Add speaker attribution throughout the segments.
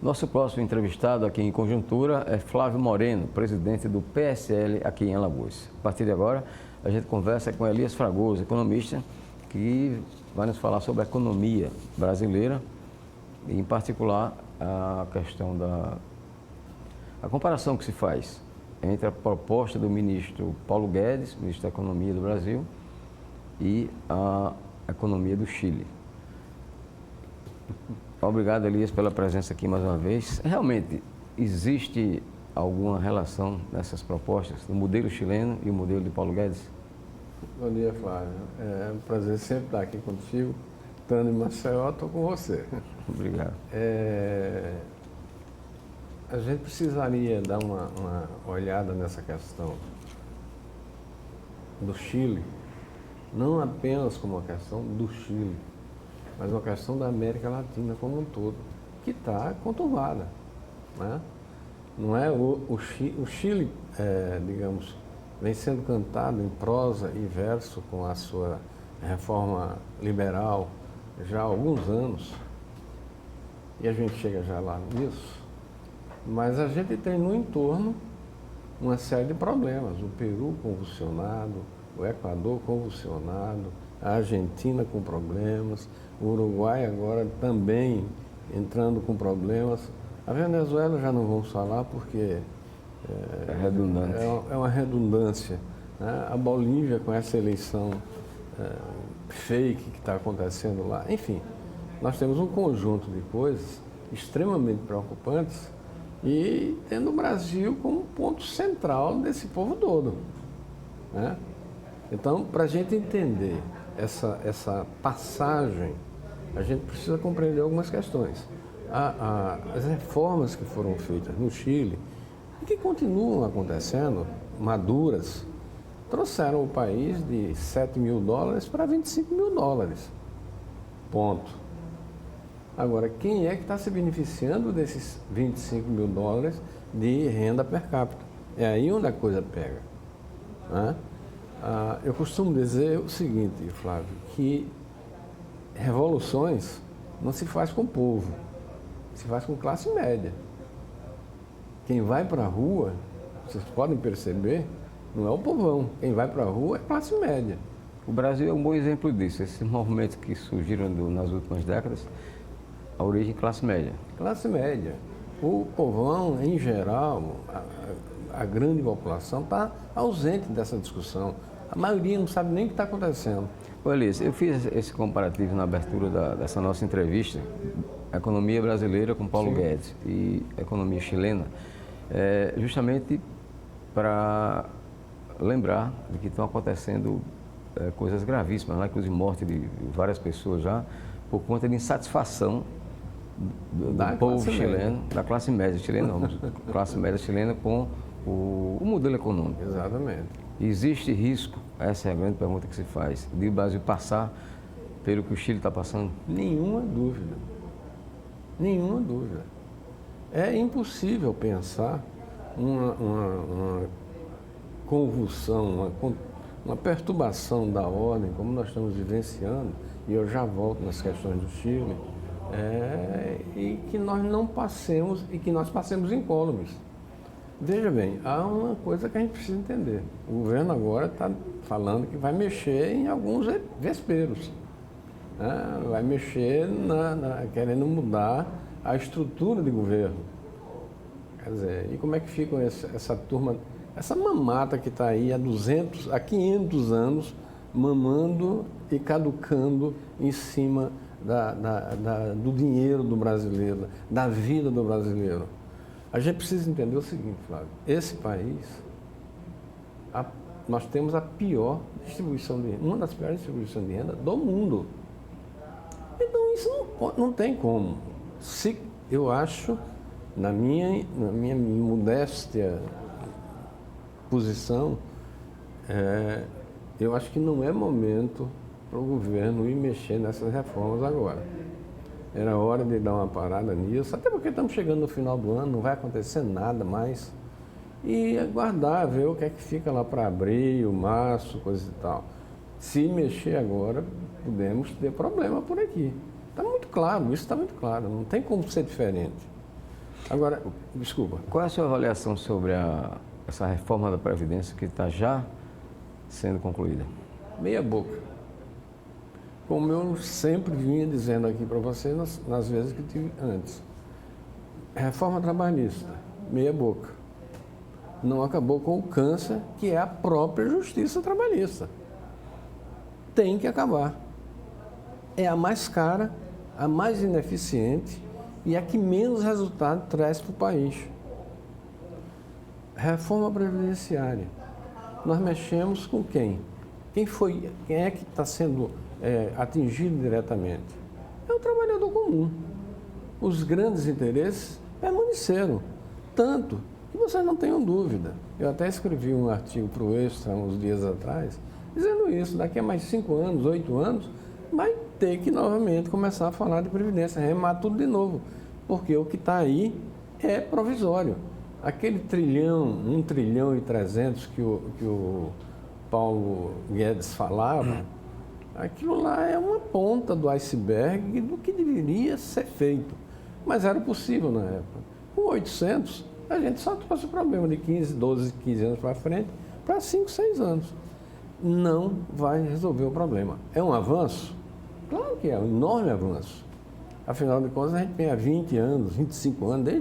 Speaker 1: Nosso próximo entrevistado aqui em Conjuntura é Flávio Moreno, presidente do PSL aqui em Alagoas. A partir de agora, a gente conversa com Elias Fragoso, economista, que vai nos falar sobre a economia brasileira, e em particular a questão a comparação que se faz entre a proposta do ministro Paulo Guedes, ministro da Economia do Brasil, e a economia do Chile. Obrigado, Elias, pela presença aqui mais uma vez. Realmente, existe alguma relação nessas propostas, do modelo chileno e o modelo de Paulo Guedes?
Speaker 2: Bom dia, Flávio. É um prazer sempre estar aqui contigo. Estando em Maceió, estou com você.
Speaker 1: Obrigado.
Speaker 2: A gente precisaria dar uma olhada nessa questão do Chile, não apenas como uma questão do Chile, mas uma questão da América Latina como um todo, que está conturbada, né? Não é o Chile, digamos, vem sendo cantado em prosa e verso com a sua reforma liberal já há alguns anos, e a gente chega já lá nisso, mas a gente tem no entorno uma série de problemas. O Peru convulsionado, o Equador convulsionado, a Argentina com problemas, o Uruguai agora também entrando com problemas. A Venezuela já não vamos falar porque
Speaker 1: é redundante.
Speaker 2: É uma redundância, né? A Bolívia com essa eleição fake que está acontecendo lá. Enfim, nós temos um conjunto de coisas extremamente preocupantes e tendo o Brasil como ponto central desse povo todo, né? Então, para a gente entender essa passagem, a gente precisa compreender algumas questões. As reformas que foram feitas no Chile e que continuam acontecendo, maduras, trouxeram o país de 7 mil dólares para 25 mil dólares. Ponto. Agora, quem é que está se beneficiando desses 25 mil dólares de renda per capita? É aí onde a coisa pega, né? Eu costumo dizer o seguinte, Flávio, que revoluções não se faz com o povo, se faz com classe média. Quem vai para a rua, vocês podem perceber, não é o povão. Quem vai para a rua é classe média.
Speaker 1: O Brasil é um bom exemplo disso. Esses movimentos que surgiram nas últimas décadas, a origem classe média.
Speaker 2: Classe média. O povão, em geral, a grande população está ausente dessa discussão. A maioria não sabe nem o que está acontecendo.
Speaker 1: Ô Elias, eu fiz esse comparativo na abertura dessa nossa entrevista, economia brasileira com Paulo
Speaker 2: Sim.
Speaker 1: Guedes e economia chilena, justamente para lembrar de que estão acontecendo coisas gravíssimas, lá, inclusive morte de várias pessoas já, por conta de insatisfação do povo chileno, da classe média chilena, classe média chilena com o modelo econômico.
Speaker 2: Exatamente.
Speaker 1: Existe risco, essa é a grande pergunta que se faz, de o Brasil passar pelo que o Chile está passando?
Speaker 2: Nenhuma dúvida. Nenhuma dúvida. É impossível pensar uma convulsão, uma perturbação da ordem, como nós estamos vivenciando, e eu já volto nas questões do Chile, e que nós não passemos, e que nós passemos incólumes. Veja bem, há uma coisa que a gente precisa entender. O governo agora está falando que vai mexer em alguns vesperos, né? Vai mexer querendo mudar a estrutura de governo. Quer dizer, e como é que fica essa turma, essa mamata que está aí há 500 anos, mamando e caducando em cima do dinheiro do brasileiro, da vida do brasileiro. A gente precisa entender o seguinte, Flávio, esse país, nós temos a pior distribuição de renda, uma das piores distribuições de renda do mundo. Então isso não tem como. Eu acho, na minha modéstia posição, eu acho que não é momento para o governo ir mexer nessas reformas agora. Era hora de dar uma parada nisso, até porque estamos chegando no final do ano, não vai acontecer nada mais. E aguardar, ver o que é que fica lá para abril, março, coisa e tal. Se mexer agora, podemos ter problema por aqui. Está muito claro, isso está muito claro, não tem como ser diferente. Agora, desculpa.
Speaker 1: Qual é a sua avaliação sobre essa reforma da Previdência que está já sendo concluída?
Speaker 2: Meia boca. Como eu sempre vinha dizendo aqui para você nas vezes que tive antes. Reforma trabalhista, meia boca. Não acabou com o câncer, que é a própria justiça trabalhista. Tem que acabar. É a mais cara, a mais ineficiente e a que menos resultado traz para o país. Reforma previdenciária. Nós mexemos com quem? Quem é que está sendo atingido diretamente? É o trabalhador comum. Os grandes interesses permaneceram. Tanto que vocês não tenham dúvida. Eu até escrevi um artigo para o Extra uns dias atrás, dizendo isso, daqui a mais 5 anos, 8 anos, vai ter que novamente começar a falar de Previdência, remar tudo de novo, porque o que está aí é provisório. Aquele 1,3 trilhão que o Paulo Guedes falava, aquilo lá é uma ponta do iceberg do que deveria ser feito. Mas era possível na época. Com 800, a gente só trouxe o problema de 12, 15 anos para frente, para 5, 6 anos. Não vai resolver o problema. É um avanço? Claro que é, um enorme avanço. Afinal de contas, a gente tem há 20 anos, 25 anos,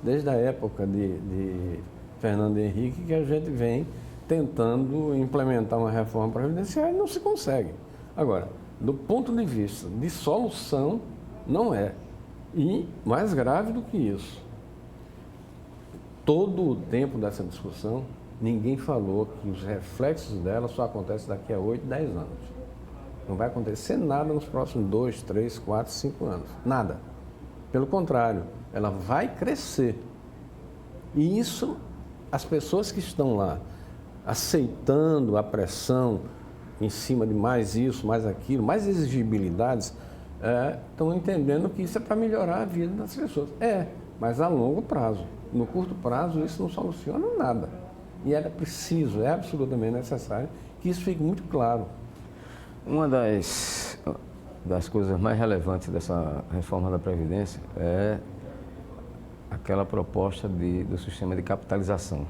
Speaker 2: desde a época de Fernando Henrique, que a gente vem tentando implementar uma reforma previdenciária e não se consegue. Agora, do ponto de vista de solução, não é. E, mais grave do que isso, todo o tempo dessa discussão, ninguém falou que os reflexos dela só acontecem daqui a 8, 10 anos. Não vai acontecer nada nos próximos 2, 3, 4, 5 anos. Nada. Pelo contrário, ela vai crescer. E isso, as pessoas que estão lá aceitando a pressão em cima de mais isso, mais aquilo, mais exigibilidades, estão entendendo que isso é para melhorar a vida das pessoas. Mas a longo prazo. No curto prazo, isso não soluciona nada. E era preciso, é absolutamente necessário que isso fique muito claro.
Speaker 1: Uma das coisas mais relevantes dessa reforma da Previdência é aquela proposta do sistema de capitalização.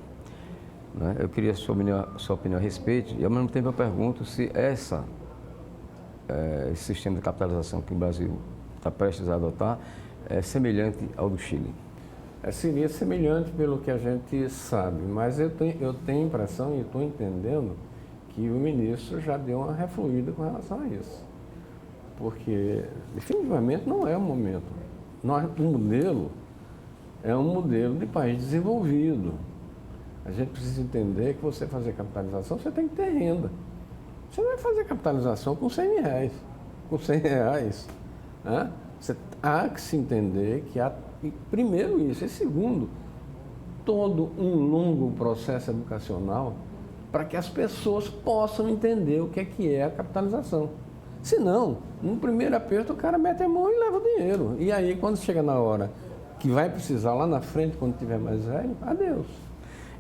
Speaker 1: Né? Eu queria sua opinião a respeito e, ao mesmo tempo, eu pergunto se esse sistema de capitalização que o Brasil está prestes a adotar é semelhante ao do Chile.
Speaker 2: Seria semelhante pelo que a gente sabe, mas eu tenho a impressão e estou entendendo que o ministro já deu uma refluída com relação a isso. Porque, definitivamente, não é o momento. O modelo é um modelo de país desenvolvido. A gente precisa entender que você fazer capitalização, você tem que ter renda. Você não vai fazer capitalização com 100 reais. Com 100 reais. Né? Há que se entender que há, primeiro isso, e segundo, todo um longo processo educacional para que as pessoas possam entender o que é a capitalização. Senão, no primeiro aperto, o cara mete a mão e leva o dinheiro. E aí, quando chega na hora que vai precisar lá na frente, quando tiver mais velho, adeus.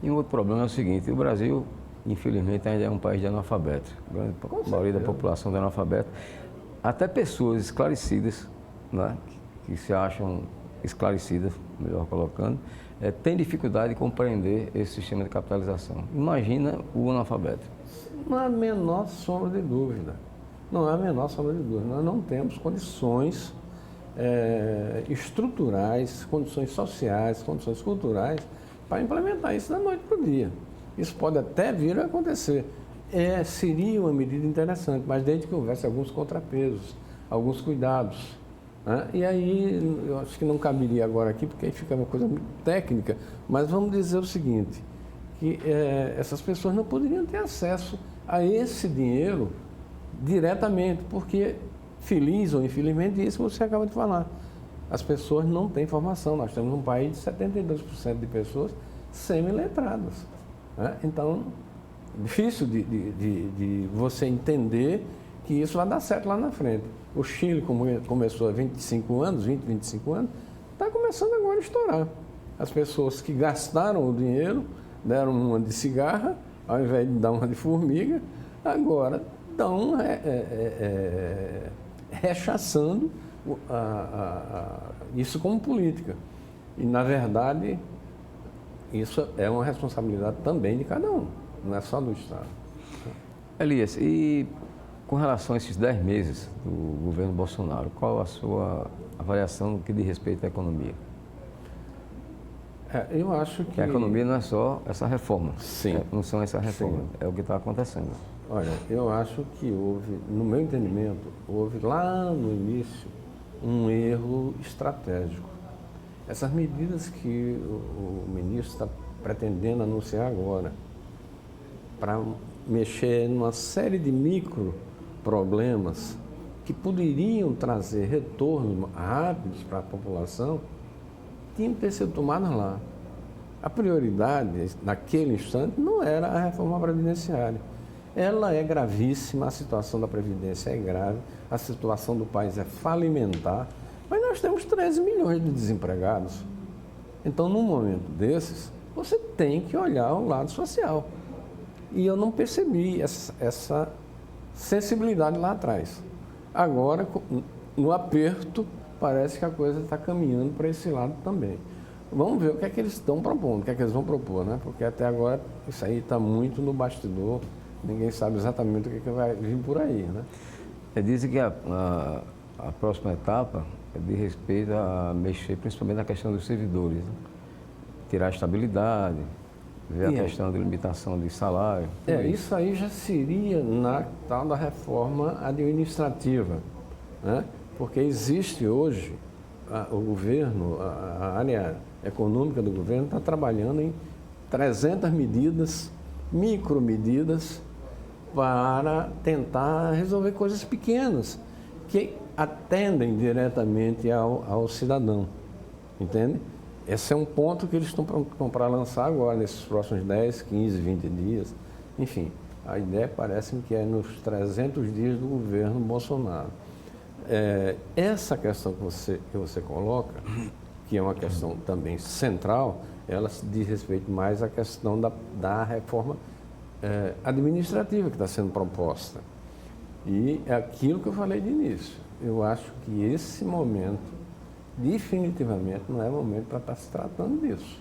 Speaker 1: E um outro problema é o seguinte, o Brasil, infelizmente, ainda é um país de analfabetos. A grande maioria da população é analfabeta. Até pessoas esclarecidas, né, que se acham esclarecidas, melhor colocando, tem dificuldade de compreender esse sistema de capitalização. Imagina o analfabeto.
Speaker 2: Não há a menor sombra de dúvida. Não há a menor sombra de dúvida. Nós não temos condições estruturais, condições sociais, condições culturais para implementar isso da noite para o dia. Isso pode até vir a acontecer. Seria uma medida interessante, mas desde que houvesse alguns contrapesos, alguns cuidados. Né? E aí, eu acho que não caberia agora aqui, porque aí fica uma coisa muito técnica, mas vamos dizer o seguinte, que essas pessoas não poderiam ter acesso a esse dinheiro diretamente, porque, feliz ou infelizmente, isso você acaba de falar. As pessoas não têm formação. Nós temos um país de 72% de pessoas semi-letradas. Né? Então, difícil de você entender que isso vai dar certo lá na frente. O Chile começou há 25 anos, 25 anos, está começando agora a estourar. As pessoas que gastaram o dinheiro, deram uma de cigarra, ao invés de dar uma de formiga, agora estão rechaçando isso como política. E, na verdade, isso é uma responsabilidade também de cada um, não é só do Estado.
Speaker 1: Elias, e com relação a esses 10 meses do governo Bolsonaro, qual a sua avaliação no que diz respeito à economia?
Speaker 2: Eu acho que...
Speaker 1: A economia não é só essa reforma.
Speaker 2: Sim.
Speaker 1: Não são essa reforma, é o que está acontecendo.
Speaker 2: Olha, eu acho que houve, no meu entendimento, houve lá no início um erro estratégico. Essas medidas que o ministro está pretendendo anunciar agora, para mexer numa série de micro problemas que poderiam trazer retornos rápidos para a população, tinham que ter sido tomadas lá. A prioridade, naquele instante, não era a reforma previdenciária. Ela é gravíssima, a situação da Previdência é grave, a situação do país é falimentar, mas nós temos 13 milhões de desempregados. Então, num momento desses, você tem que olhar o lado social. E eu não percebi essa sensibilidade lá atrás. Agora, no aperto, parece que a coisa está caminhando para esse lado também. Vamos ver o que é que eles estão propondo, o que é que eles vão propor, né? Porque até agora isso aí está muito no bastidor, ninguém sabe exatamente o que é que vai vir por aí, né?
Speaker 1: Dizem que a próxima etapa é de respeito a mexer principalmente na questão dos servidores, né? Tirar a estabilidade, ver a questão de limitação de salário.
Speaker 2: Isso aí já seria na tal da reforma administrativa, né? Porque existe hoje, o governo, a área econômica do governo está trabalhando em 300 medidas, micromedidas, para tentar resolver coisas pequenas, que atendem diretamente ao cidadão, entende? Esse é um ponto que eles estão para lançar agora, nesses próximos 10, 15, 20 dias. Enfim, a ideia parece-me que é nos 300 dias do governo Bolsonaro. Essa questão que você coloca, que é uma questão também central, ela diz respeito mais à questão da reforma administrativa que está sendo proposta. E é aquilo que eu falei de início. Eu acho que esse momento, definitivamente, não é momento para estar se tratando disso.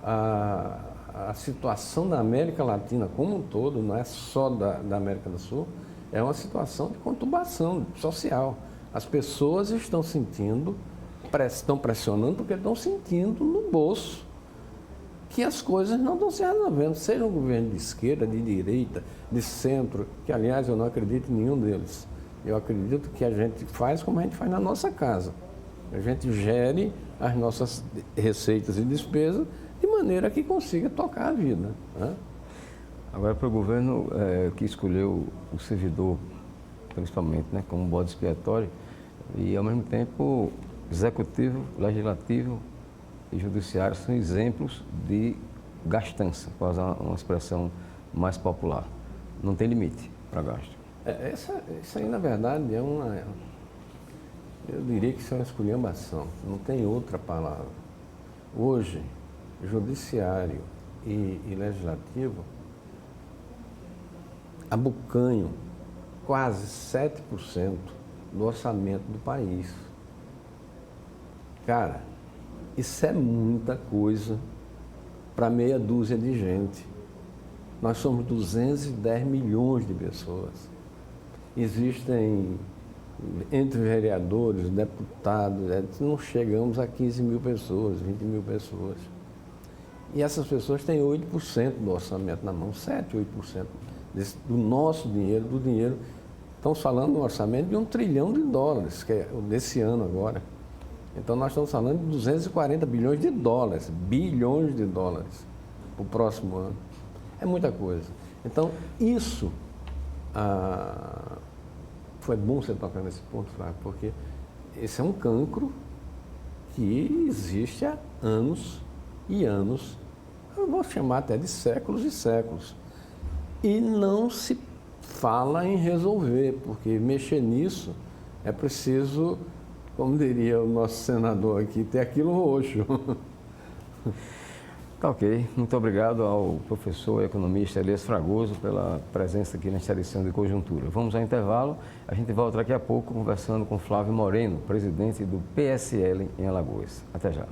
Speaker 2: A situação da América Latina como um todo, não é só da América do Sul, é uma situação de conturbação social. As pessoas estão pressionando porque estão sentindo no bolso que as coisas não estão se resolvendo, seja um governo de esquerda, de direita, de centro, que aliás eu não acredito em nenhum deles. Eu acredito que a gente faz como a gente faz na nossa casa. A gente gere as nossas receitas e despesas de maneira que consiga tocar a vida, né?
Speaker 1: Agora, para o governo que escolheu o servidor, principalmente, né, como bode expiatório, e ao mesmo tempo executivo, legislativo e judiciário são exemplos de gastança, para usar uma expressão mais popular. Não tem limite para gasto.
Speaker 2: Isso aí, na verdade, eu diria que isso é uma esculhambação, não tem outra palavra. Hoje, judiciário e legislativo abocanham quase 7% do orçamento do país. Cara, isso é muita coisa para meia dúzia de gente. Nós somos 210 milhões de pessoas. Existem, entre vereadores, deputados, não chegamos a 15 mil pessoas, 20 mil pessoas. E essas pessoas têm 8% do orçamento na mão, 7, 8% do nosso dinheiro, do dinheiro. Estamos falando de um orçamento de US$1 trilhão, que é desse ano agora. Então nós estamos falando de 240 bilhões de dólares para o próximo ano. É muita coisa. Então isso, foi bom você tocar nesse ponto, Flávio, porque esse é um cancro que existe há anos e anos, eu vou chamar até de séculos e séculos. E não se fala em resolver, porque mexer nisso é preciso, como diria o nosso senador aqui, ter aquilo roxo.
Speaker 1: Tá ok. Muito obrigado ao professor e economista Elias Fragoso pela presença aqui nesta edição de Conjuntura. Vamos ao intervalo. A gente volta daqui a pouco conversando com Flávio Moreno, presidente do PSL em Alagoas. Até já.